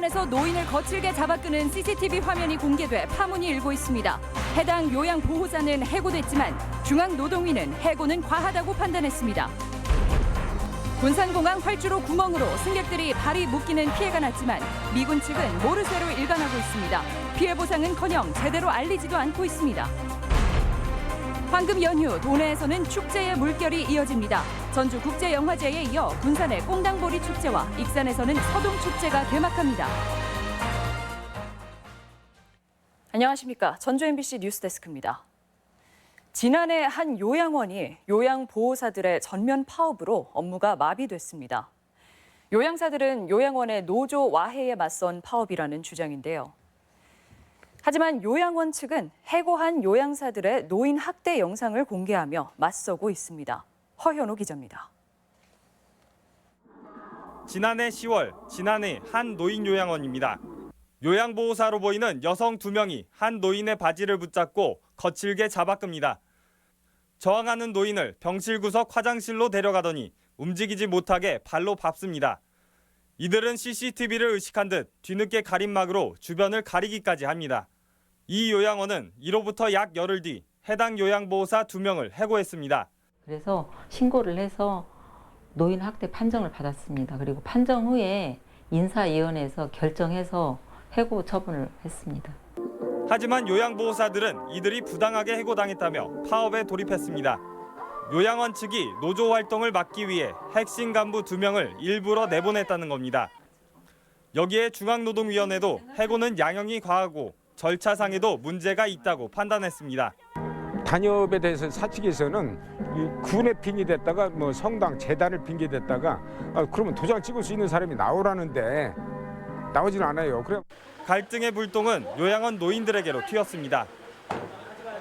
군산에서 노인을 거칠게 잡아끄는 CCTV 화면이 공개돼 파문이 일고 있습니다. 해당 요양보호사는 해고됐지만 중앙노동위는 해고는 과하다고 판단했습니다. 군산공항 활주로 구멍으로 승객들이 발이 묶이는 피해가 났지만 미군 측은 모르쇠로 일관하고 있습니다. 피해 보상은커녕 제대로 알리지도 않고 있습니다. 황금 연휴 도내에서는 축제의 물결이 이어집니다. 전주국제영화제에 이어 군산의 꽁당보리 축제와 익산에서는 서동축제가 개막합니다. 안녕하십니까. 전주 MBC 뉴스데스크입니다. 지난해 한 요양원이 요양보호사들의 전면 파업으로 업무가 마비됐습니다. 요양사들은 요양원의 노조 와해에 맞선 파업이라는 주장인데요. 하지만 요양원 측은 해고한 요양사들의 노인 학대 영상을 공개하며 맞서고 있습니다. 허현호 기자입니다. 지난해 10월 진안의 한 노인 요양원입니다. 요양보호사로 보이는 여성 2명이 한 노인의 바지를 붙잡고 거칠게 잡아끕니다. 저항하는 노인을 병실 구석 화장실로 데려가더니 움직이지 못하게 발로 밟습니다. 이들은 CCTV를 의식한 듯 뒤늦게 가림막으로 주변을 가리기까지 합니다. 이 요양원은 이로부터 약 열흘 뒤 해당 요양보호사 2명을 해고했습니다. 그래서 신고를 해서 노인 학대 판정을 받았습니다. 그리고 판정 후에 인사위원회에서 결정해서 해고 처분을 했습니다. 하지만 요양보호사들은 이들이 부당하게 해고당했다며 파업에 돌입했습니다. 요양원 측이 노조 활동을 막기 위해 핵심 간부 2명을 일부러 내보냈다는 겁니다. 여기에 중앙노동위원회도 해고는 양형이 과하고 절차상에도 문제가 있다고 판단했습니다. 단협에 대해서 사측에서는 군에 빙의됐다가 성당 재단을 빙의됐다가 그러면 도장 찍을 수 있는 사람이 나오라는데 나오지는 않아요. 그래. 갈등의 불똥은 요양원 노인들에게로 튀었습니다.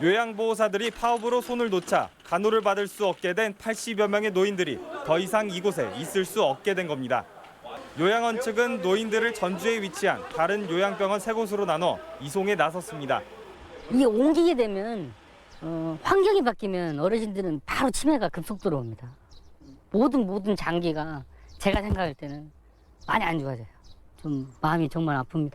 요양보호사들이 파업으로 손을 놓자 간호를 받을 수 없게 된 80여 명의 노인들이 더 이상 이곳에 있을 수 없게 된 겁니다. 요양원 측은 노인들을 전주에 위치한 다른 요양병원 3곳으로 나눠 이송에 나섰습니다. 이게 옮기게 되면 환경이 바뀌면 어르신들은 바로 치매가 급속도로 옵니다. 모든 장기가 제가 생각할 때는 많이 안 좋아져요. 좀 마음이 정말 아픕니다.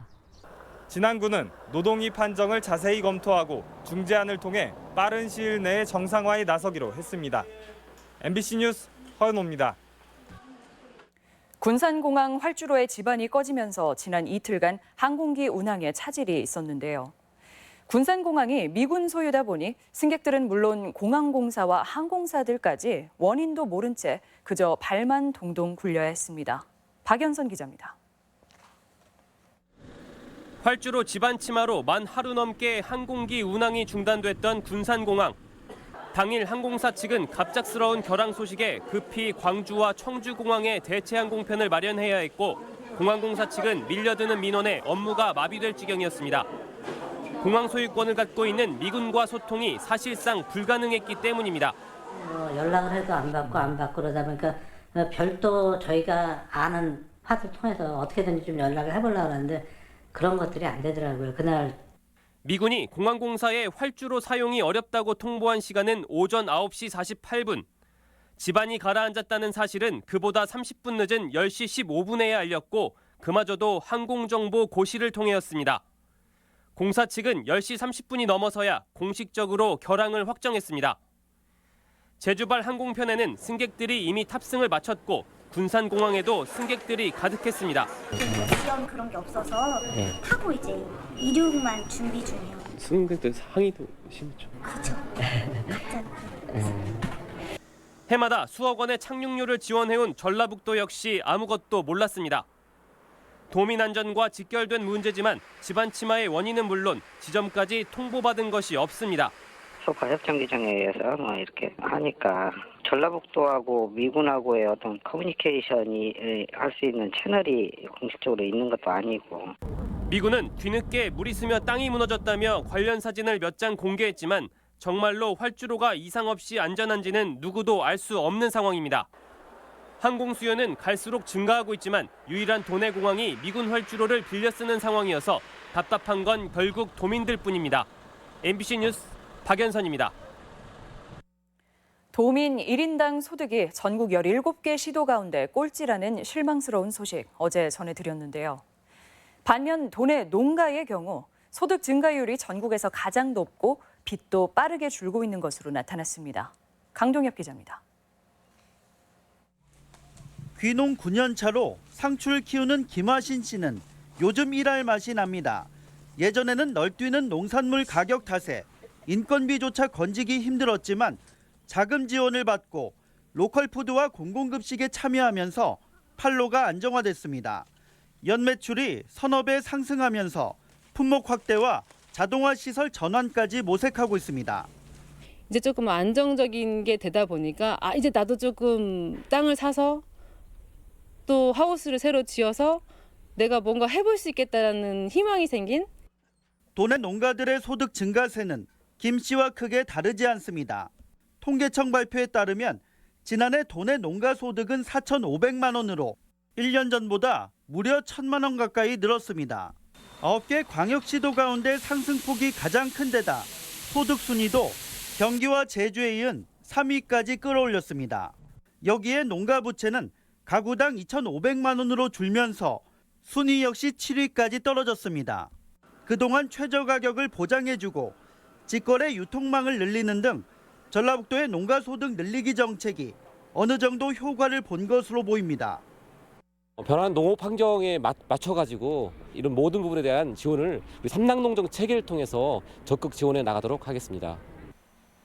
진안군은 노동위 판정을 자세히 검토하고 중재안을 통해 빠른 시일 내에 정상화에 나서기로 했습니다. MBC 뉴스 허연호입니다. 군산공항 활주로의 지반이 꺼지면서 지난 이틀간 항공기 운항에 차질이 있었는데요. 군산공항이 미군 소유다 보니 승객들은 물론 공항공사와 항공사들까지 원인도 모른 채 그저 발만 동동 굴려야 했습니다. 박연선 기자입니다. 활주로 지반 침하로 만 하루 넘게 항공기 운항이 중단됐던 군산공항. 당일 항공사 측은 갑작스러운 결항 소식에 급히 광주와 청주공항에 대체 항공편을 마련해야 했고 공항공사 측은 밀려드는 민원에 업무가 마비될 지경이었습니다. 공항 소유권을 갖고 있는 미군과 소통이 사실상 불가능했기 때문입니다. 연락을 해도 안 받고 그러다 보니까 별도 저희가 아는 파트를 통해서 어떻게든지 좀 연락을 해보려고 하는데 그런 것들이 안 되더라고요. 그날 미군이 공항공사에 활주로 사용이 어렵다고 통보한 시간은 오전 9시 48분. 지반이 가라앉았다는 사실은 그보다 30분 늦은 10시 15분에야 알렸고 그마저도 항공정보 고시를 통해였습니다. 공사 측은 10시 30분이 넘어서야 공식적으로 결항을 확정했습니다. 제주발 항공편에는 승객들이 이미 탑승을 마쳤고 군산공항에도 승객들이 가득했습니다. 지연 그런 게 없어서 타고 이제 이륙만 준비 중이에요. 승객들 상의도 심했죠. 그렇죠. 갑자기. 해마다 수억 원의 착륙료를 지원해온 전라북도 역시 아무것도 몰랐습니다. 도민 안전과 직결된 문제지만 지반 침하의 원인은 물론 지점까지 통보받은 것이 없습니다. 소파 협정 규정에 의해서 이렇게 하니까 전라북도하고 미군하고의 어떤 커뮤니케이션이 할 수 있는 채널이 공식적으로 있는 것도 아니고. 미군은 뒤늦게 물이 스며 땅이 무너졌다며 관련 사진을 몇 장 공개했지만 정말로 활주로가 이상 없이 안전한지는 누구도 알 수 없는 상황입니다. 항공 수요는 갈수록 증가하고 있지만 유일한 도내 공항이 미군 활주로를 빌려 쓰는 상황이어서 답답한 건 결국 도민들뿐입니다. MBC 뉴스 박연선입니다. 도민 1인당 소득이 전국 17개 시도 가운데 꼴찌라는 실망스러운 소식 어제 전해드렸는데요. 반면 도내 농가의 경우 소득 증가율이 전국에서 가장 높고 빚도 빠르게 줄고 있는 것으로 나타났습니다. 강동엽 기자입니다. 귀농 9년 차로 상추를 키우는 김화신 씨는 요즘 일할 맛이 납니다. 예전에는 널뛰는 농산물 가격 탓에 인건비조차 건지기 힘들었지만 자금 지원을 받고 로컬푸드와 공공급식에 참여하면서 판로가 안정화됐습니다. 연매출이 서너 배 상승하면서 품목 확대와 자동화 시설 전환까지 모색하고 있습니다. 이제 조금 안정적인 게 되다 보니까 이제 나도 조금 땅을 사서 또 하우스를 새로 지어서 내가 뭔가 해볼 수 있겠다라는 희망이 생긴. 도내 농가들의 소득 증가세는 김 씨와 크게 다르지 않습니다. 통계청 발표에 따르면 지난해 도내 농가 소득은 4,500만 원으로 1년 전보다 무려 1,000만 원 가까이 늘었습니다. 9개 광역시도 가운데 상승폭이 가장 큰 데다 소득 순위도 경기와 제주에 이은 3위까지 끌어올렸습니다. 여기에 농가 부채는 가구당 2,500만 원으로 줄면서 순위 역시 7위까지 떨어졌습니다. 그동안 최저 가격을 보장해주고 직거래 유통망을 늘리는 등 전라북도의 농가 소득 늘리기 정책이 어느 정도 효과를 본 것으로 보입니다. 변화한 농업 환경에 맞춰가지고 이런 모든 부분에 대한 지원을 우리 삼락농정 체계를 통해서 적극 지원해 나가도록 하겠습니다.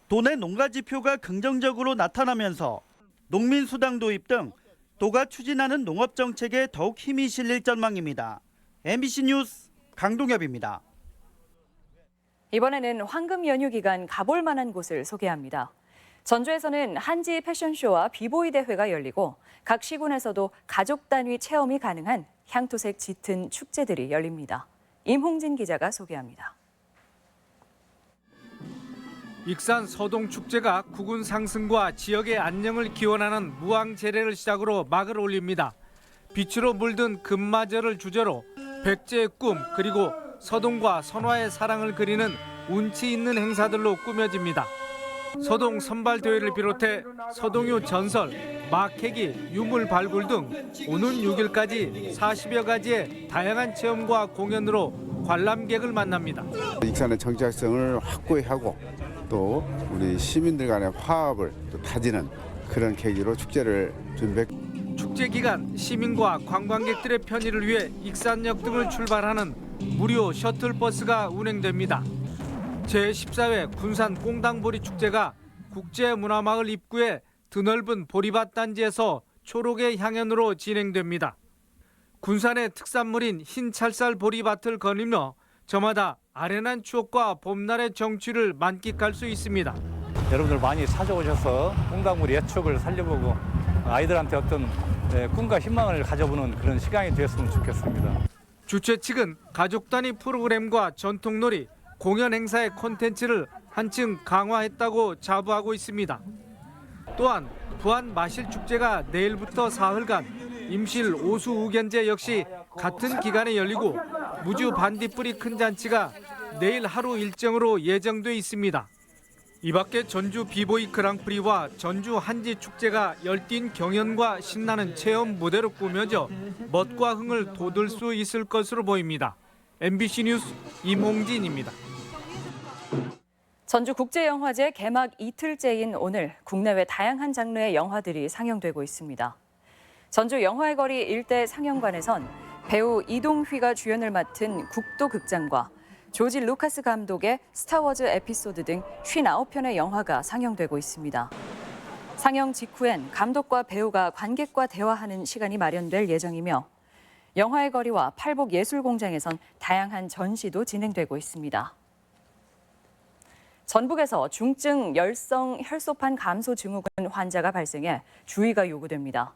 도내 농가 지표가 긍정적으로 나타나면서 농민수당 도입 등 도가 추진하는 농업 정책에 더욱 힘이 실릴 전망입니다. MBC 뉴스 강동엽입니다. 이번에는 황금 연휴 기간 가볼 만한 곳을 소개합니다. 전주에서는 한지 패션쇼와 비보이 대회가 열리고 각 시군에서도 가족 단위 체험이 가능한 향토색 짙은 축제들이 열립니다. 임홍진 기자가 소개합니다. 익산 서동축제가 국운 상승과 지역의 안녕을 기원하는 무왕제례를 시작으로 막을 올립니다. 빛으로 물든 금마저를 주제로 백제의 꿈 그리고 서동과 선화의 사랑을 그리는 운치 있는 행사들로 꾸며집니다. 서동 선발대회를 비롯해 서동유 전설, 막해기, 유물 발굴 등 오는 6일까지 40여 가지의 다양한 체험과 공연으로 관람객을 만납니다. 익산의 정착성을 확고히 하고 또 우리 시민들 간의 화합을 또 다지는 그런 계기로 축제를 준비했. 축제 기간 시민과 관광객들의 편의를 위해 익산역 등을 출발하는 무료 셔틀버스가 운행됩니다. 제14회 군산 꽁당보리 축제가 국제문화마을 입구의 드넓은 보리밭 단지에서 초록의 향연으로 진행됩니다. 군산의 특산물인 흰 찰쌀 보리밭을 거닐며 저마다 아련한 추억과 봄날의 정취를 만끽할 수 있습니다. 여러분들 많이 찾아오셔서 꽁당보리의 추억을 살려보고 아이들한테 어떤 꿈과 희망을 가져보는 그런 시간이 되었으면 좋겠습니다. 주최 측은 가족 단위 프로그램과 전통놀이, 공연 행사의 콘텐츠를 한층 강화했다고 자부하고 있습니다. 또한 부안 마실축제가 내일부터 사흘간 임실 오수우견제 역시 같은 기간에 열리고 무주 반딧불이 큰 잔치가 내일 하루 일정으로 예정돼 있습니다. 이 밖에 전주 비보이 그랑프리와 전주 한지 축제가 열띤 경연과 신나는 체험 무대로 꾸며져 멋과 흥을 돋을 수 있을 것으로 보입니다. MBC 뉴스 임홍진입니다. 전주국제영화제 개막 이틀째인 오늘 국내외 다양한 장르의 영화들이 상영되고 있습니다. 전주 영화의 거리 일대 상영관에선 배우 이동휘가 주연을 맡은 국도극장과 조지 루카스 감독의 스타워즈 에피소드 등 59편의 영화가 상영되고 있습니다. 상영 직후엔 감독과 배우가 관객과 대화하는 시간이 마련될 예정이며 영화의 거리와 팔복예술공장에선 다양한 전시도 진행되고 있습니다. 전북에서 중증 열성 혈소판 감소 증후군 환자가 발생해 주의가 요구됩니다.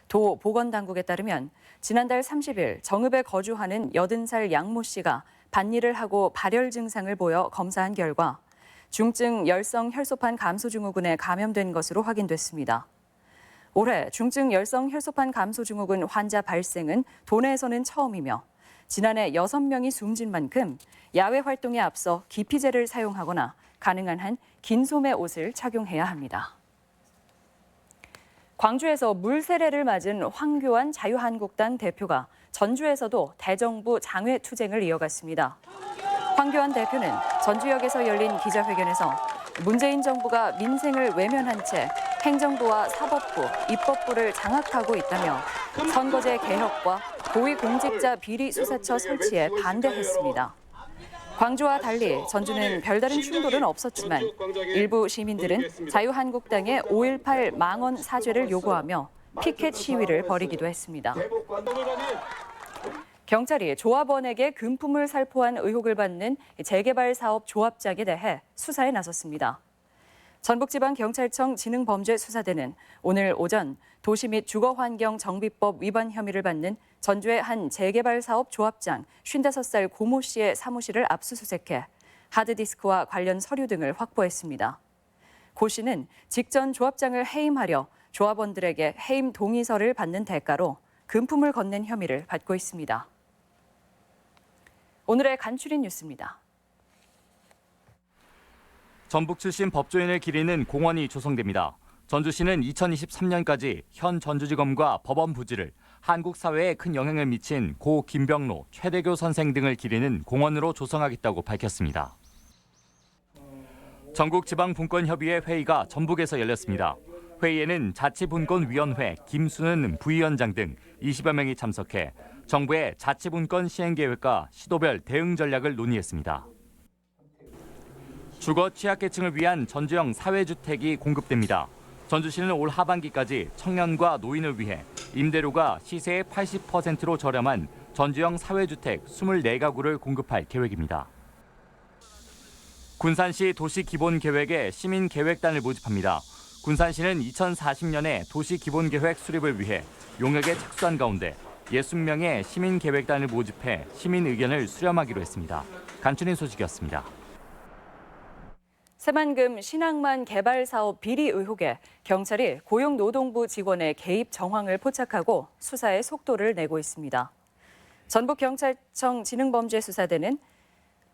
도 보건당국에 따르면 지난달 30일 정읍에 거주하는 80살 양모 씨가 밭일을 하고 발열 증상을 보여 검사한 결과 중증 열성 혈소판 감소 증후군에 감염된 것으로 확인됐습니다. 올해 중증 열성 혈소판 감소 증후군 환자 발생은 도내에서는 처음이며 지난해 6명이 숨진 만큼 야외 활동에 앞서 기피제를 사용하거나 가능한 한 긴 소매 옷을 착용해야 합니다. 광주에서 물세례를 맞은 황교안 자유한국당 대표가 전주에서도 대정부 장외 투쟁을 이어갔습니다. 황교안 대표는 전주역에서 열린 기자회견에서 문재인 정부가 민생을 외면한 채 행정부와 사법부, 입법부를 장악하고 있다며 선거제 개혁과 고위공직자 비리 수사처 설치에 반대했습니다. 광주와 달리 전주는 별다른 충돌은 없었지만 일부 시민들은 자유한국당의 5.18 망언 사죄를 요구하며 피켓 시위를 벌이기도 했습니다. 경찰이 조합원에게 금품을 살포한 의혹을 받는 재개발 사업 조합장에 대해 수사에 나섰습니다. 전북지방경찰청 지능범죄수사대는 오늘 오전 도시 및 주거환경정비법 위반 혐의를 받는 전주의 한 재개발 사업 조합장 55살 고모 씨의 사무실을 압수수색해 하드디스크와 관련 서류 등을 확보했습니다. 고 씨는 직전 조합장을 해임하려 조합원들에게 해임 동의서를 받는 대가로 금품을 건넨 혐의를 받고 있습니다. 오늘의 간추린 뉴스입니다. 전북 출신 법조인을 기리는 공원이 조성됩니다. 전주시는 2023년까지 현 전주지검과 법원 부지를 한국 사회에 큰 영향을 미친 고 김병로, 최대교 선생 등을 기리는 공원으로 조성하겠다고 밝혔습니다. 전국지방분권협의회 회의가 전북에서 열렸습니다. 회의에는 자치분권위원회 김순은 부위원장 등 20여 명이 참석해 정부의 자치분권 시행계획과 시도별 대응 전략을 논의했습니다. 주거 취약계층을 위한 전주형 사회주택이 공급됩니다. 전주시는 올 하반기까지 청년과 노인을 위해 임대료가 시세의 80%로 저렴한 전주형 사회주택 24가구를 공급할 계획입니다. 군산시 도시기본계획에 시민계획단을 모집합니다. 군산시는 2040년에 도시기본계획 수립을 위해 용역에 착수한 가운데 60명의 시민계획단을 모집해 시민 의견을 수렴하기로 했습니다. 간추린 소식이었습니다. 새만금 신항만 개발 사업 비리 의혹에 경찰이 고용노동부 직원의 개입 정황을 포착하고 수사에 속도를 내고 있습니다. 전북경찰청 지능범죄수사대는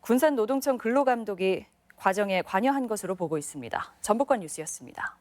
군산노동청 근로감독이 과정에 관여한 것으로 보고 있습니다. 전북권 뉴스였습니다.